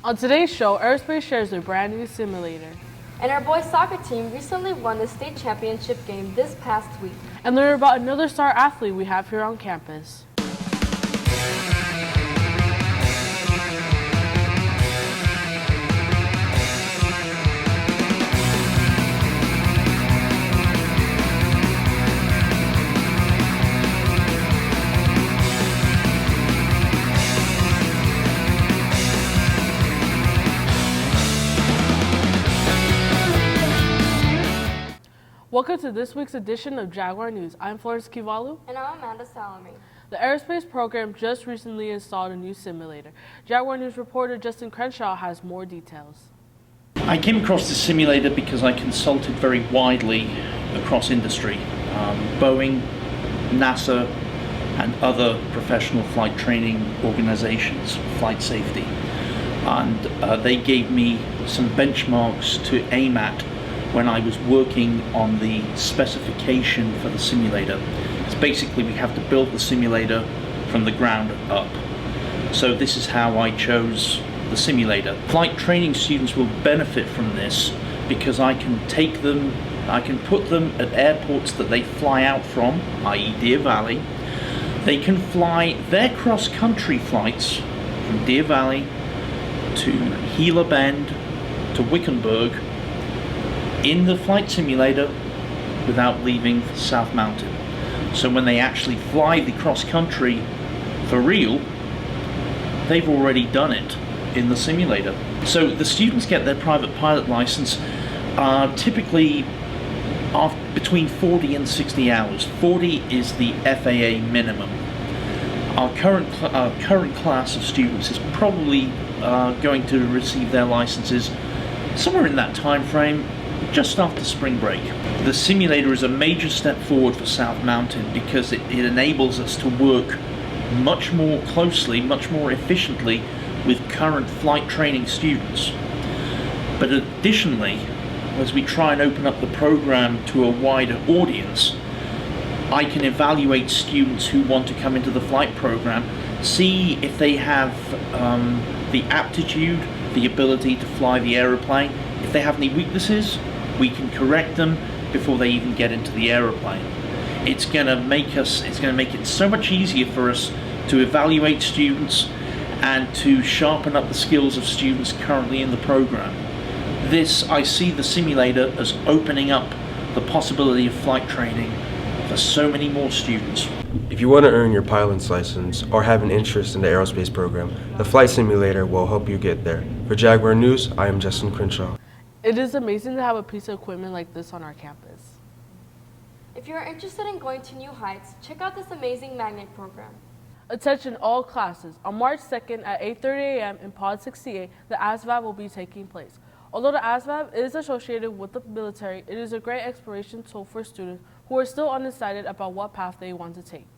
On today's show, Aerospace shares their brand new simulator. And our boys soccer team recently won the state championship game this past week. And learn about another star athlete we have here on campus. Welcome to this week's edition of Jaguar News. I'm Florence and And I'm Amanda Salome. The aerospace program just recently installed a new simulator. Jaguar News reporter Justin Crenshaw has more details. I came across this simulator because I consulted very widely across industry. Boeing, NASA, and other professional flight training organizations, flight safety. And they gave me some benchmarks to aim at when I was working on the specification for the simulator. It's basically we have to build the simulator from the ground up. So this is how I chose the simulator. Flight training students will benefit from this because I can take them, I can put them at airports that they fly out from, i.e. Deer Valley. They can fly their cross-country flights from Deer Valley to Gila Bend to Wickenburg in the flight simulator without leaving South Mountain. So when they actually fly the cross country for real, they've already done it in the simulator. So the students get their private pilot license typically between 40 and 60 hours. 40 is the FAA minimum. Our current class of students is probably going to receive their licenses somewhere in that time frame, just after spring break. The simulator is a major step forward for South Mountain because it enables us to work much more closely, much more efficiently with current flight training students. But additionally, as we try and open up the program to a wider audience, I can evaluate students who want to come into the flight program, see if they have the aptitude, the ability to fly the aeroplane. If they have any weaknesses, we can correct them before they even get into the aeroplane. It's going to make it so much easier for us to evaluate students and to sharpen up the skills of students currently in the program. I see the simulator as opening up the possibility of flight training for so many more students. If you want to earn your pilot's license or have an interest in the aerospace program, the flight simulator will help you get there. For Jaguar News, I am Justin Crenshaw. It is amazing to have a piece of equipment like this on our campus. If you are interested in going to new heights, check out this amazing magnet program. Attention all classes. On March 2nd at 8:30 a.m. in Pod 68, the ASVAB will be taking place. Although the ASVAB is associated with the military, it is a great exploration tool for students who are still undecided about what path they want to take.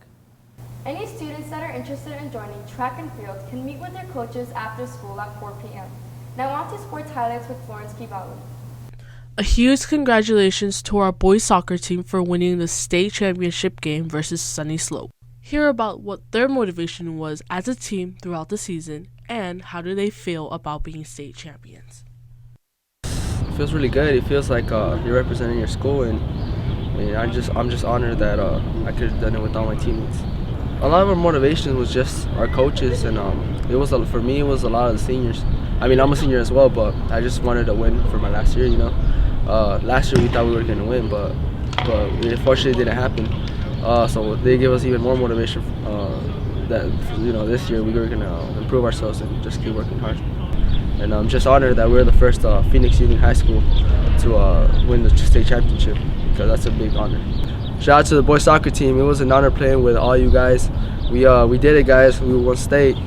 Any students that are interested in joining track and field can meet with their coaches after school at 4 p.m. Now on to sports highlights with Florence and Amanda. A huge congratulations to our boys soccer team for winning the state championship game versus Sunny Slope. Hear about what their motivation was as a team throughout the season and how do they feel about being state champions. It feels really good. It feels like you're representing your school, and I'm just honored that I could have done it with all my teammates. A lot of our motivation was just our coaches, and for me it was a lot of the seniors. I mean, I'm a senior as well, but I just wanted to win for my last year. Last year we thought we were going to win, but it unfortunately didn't happen. So they gave us even more motivation that this year we were going to improve ourselves and just keep working hard. And I'm just honored that we're the first Phoenix Union High School to win the state championship, because that's a big honor. Shout out to the boys soccer team. It was an honor playing with all you guys. We did it, guys. We won state.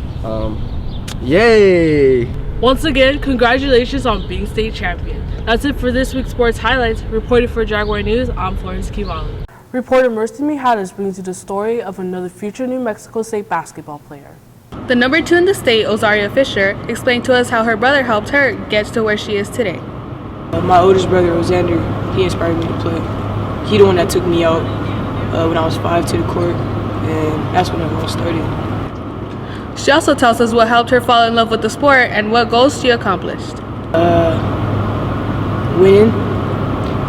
Yay! Once again, congratulations on being state champion. That's it for this week's sports highlights. Reported for Jaguar News, I'm Florence Kivalu. Reporter Mercy Mijares brings you the story of another future New Mexico State basketball player. The number 2 in the state, Ozaria Fisher, explained to us how her brother helped her get to where she is today. My oldest brother, Ozander, he inspired me to play. He the one that took me out when I was 5 to the court, and that's when everyone started. She also tells us what helped her fall in love with the sport and what goals she accomplished. Winning.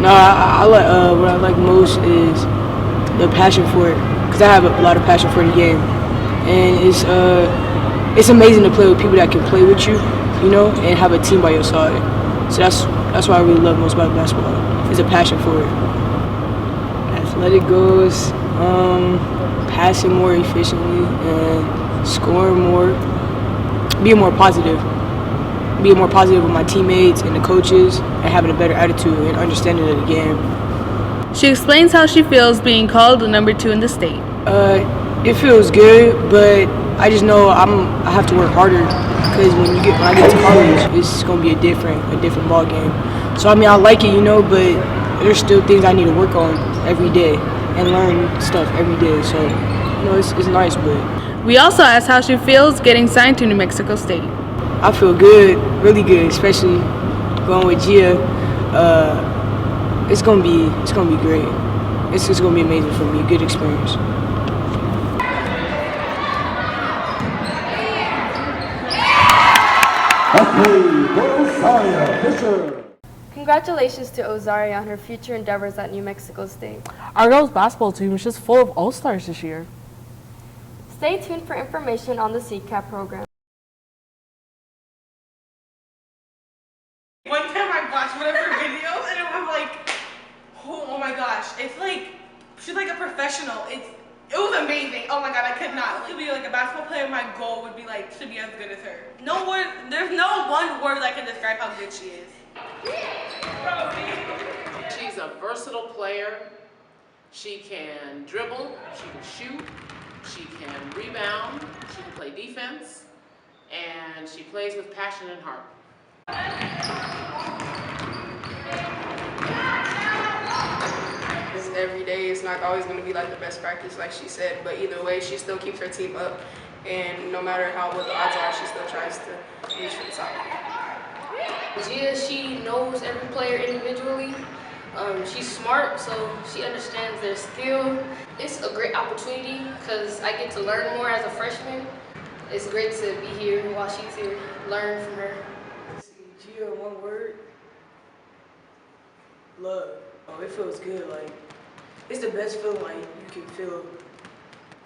No, what I like most is the passion for it, because I have a lot of passion for the game, and it's amazing to play with people that can play with you, you know, and have a team by your side. So that's what I really love most about basketball, is a passion for it. Athletic goals, passing more efficiently and scoring more, being more positive with my teammates and the coaches, and having a better attitude and understanding of the game. She explains how she feels being called the number 2 in the state. It feels good, but I just know I have to work harder, because when I get to college, it's gonna be a different ball game. So I mean, I like it, you know, but there's still things I need to work on every day and learn stuff every day. So you know, it's nice, but We also asked how she feels getting signed to New Mexico State. I feel good, really good, especially going with Gia. It's gonna be great. It's just gonna be amazing for me. Good experience. Congratulations to Ozaria on her future endeavors at New Mexico State. Our girls basketball team is just full of all-stars this year. Stay tuned for information on the CCAP program. One time I watched one of her videos and it was like, oh my gosh, it's like, she's like a professional. It was amazing. Oh my god, I could not. To be like a basketball player, my goal would be like to be as good as her. No word, there's no one word that can describe how good she is. She's a versatile player. She can dribble, she can shoot, she can rebound, she can play defense, and she plays with passion and heart. Every day, it's not always going to be like the best practice, like she said, but either way, she still keeps her team up, and no matter what the odds are, she still tries to reach for the top. Gia, she knows every player individually. She's smart, so she understands their skill. It's a great opportunity because I get to learn more as a freshman. It's great to be here while she's here, learn from her. Gia, one word. Love. Oh, it feels good. Like, it's the best feeling like you can feel.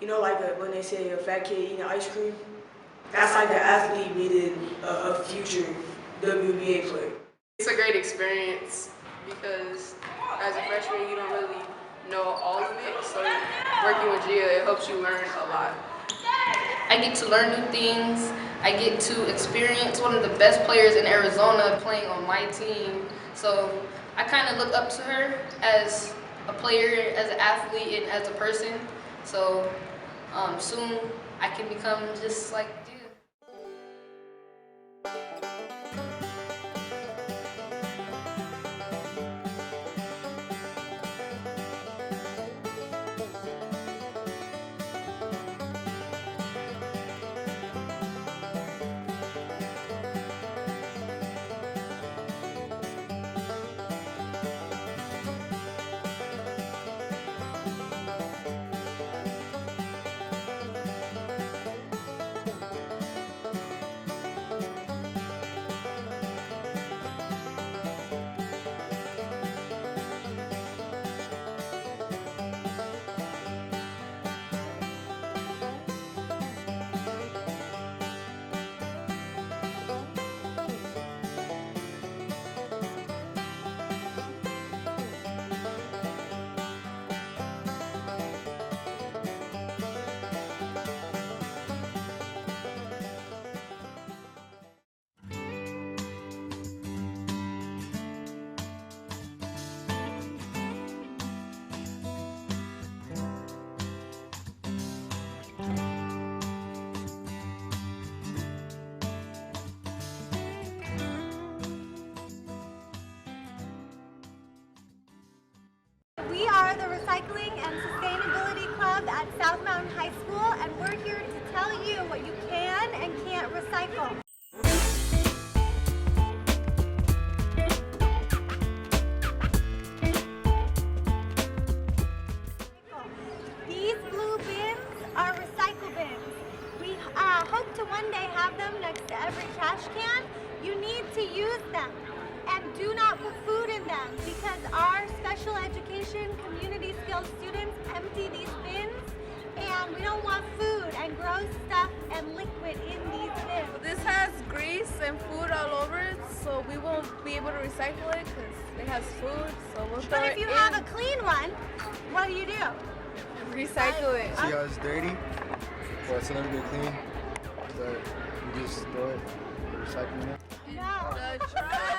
You know, like when they say a fat kid eating ice cream. That's like an athlete meeting a future WNBA player. It's a great experience because as a freshman, you don't really know all of it. So working with Gia, it helps you learn a lot. I get to learn new things. I get to experience one of the best players in Arizona playing on my team. So I kind of look up to her as a player, as an athlete, and as a person. So soon I can become just like Gia. We are the Recycling and Sustainability Club at South Mountain High School, and we're here to tell you what you can and can't recycle. These blue bins are recycle bins. We hope to education, community skills students empty these bins, and we don't want food and gross stuff and liquid in these bins. This has grease and food all over it, so we won't be able to recycle it because it has food, so we'll throw it in. But if you have a clean one, what do you do? Recycle it. See how it's dirty? Well, it's a little bit clean, but you just throw it, recycling it. No. The trash.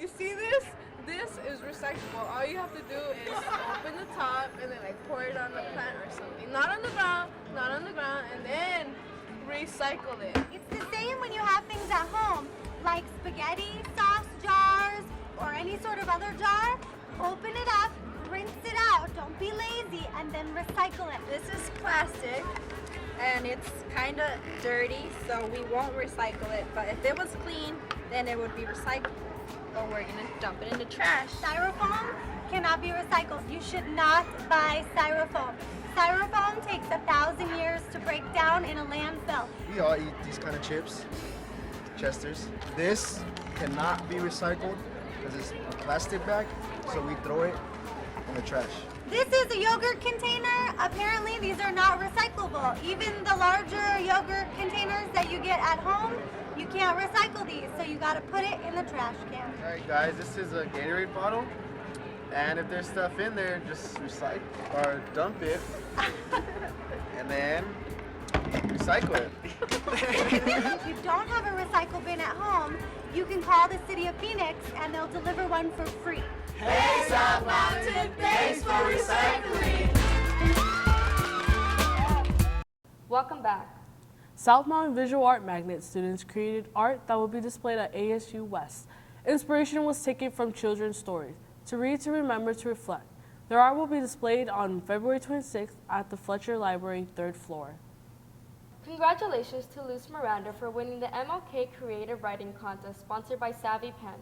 You see this? This is recyclable. All you have to do is open the top and then like pour it on the plant or something. Not on the ground, not on the ground, and then recycle it. It's the same when you have things at home, like spaghetti sauce jars or any sort of other jar. Open it up, rinse it out, don't be lazy, and then recycle it. This is plastic, and it's kind of dirty, so we won't recycle it. But if it was clean, then it would be recyclable. But we're gonna dump it in the trash. Styrofoam cannot be recycled. You should not buy styrofoam. Styrofoam takes 1,000 years to break down in a landfill. We all eat these kind of chips, Chesters. This cannot be recycled because it's a plastic bag, so we throw it in the trash. This is a yogurt container. Apparently these are not recyclable. Even the larger yogurt containers that you get at home, you can't recycle these, so you gotta put it in the trash can. Alright guys, this is a Gatorade bottle, and if there's stuff in there, just recycle or dump it, and then recycle it. If you don't have a recycle bin at home, you can call the city of Phoenix and they'll deliver one for free. Hey South Mountain, thanks for recycling! Welcome back. South Mountain Visual Art Magnet students created art that will be displayed at ASU West. Inspiration was taken from children's stories. To read, to remember, to reflect. Their art will be displayed on February 26th at the Fletcher Library, 3rd floor. Congratulations to Luz Miranda for winning the MLK Creative Writing Contest sponsored by Savvy Pen.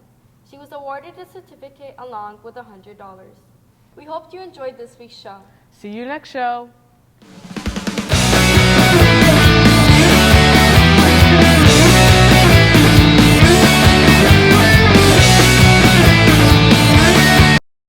She was awarded a certificate along with $100. We hope you enjoyed this week's show. See you next show.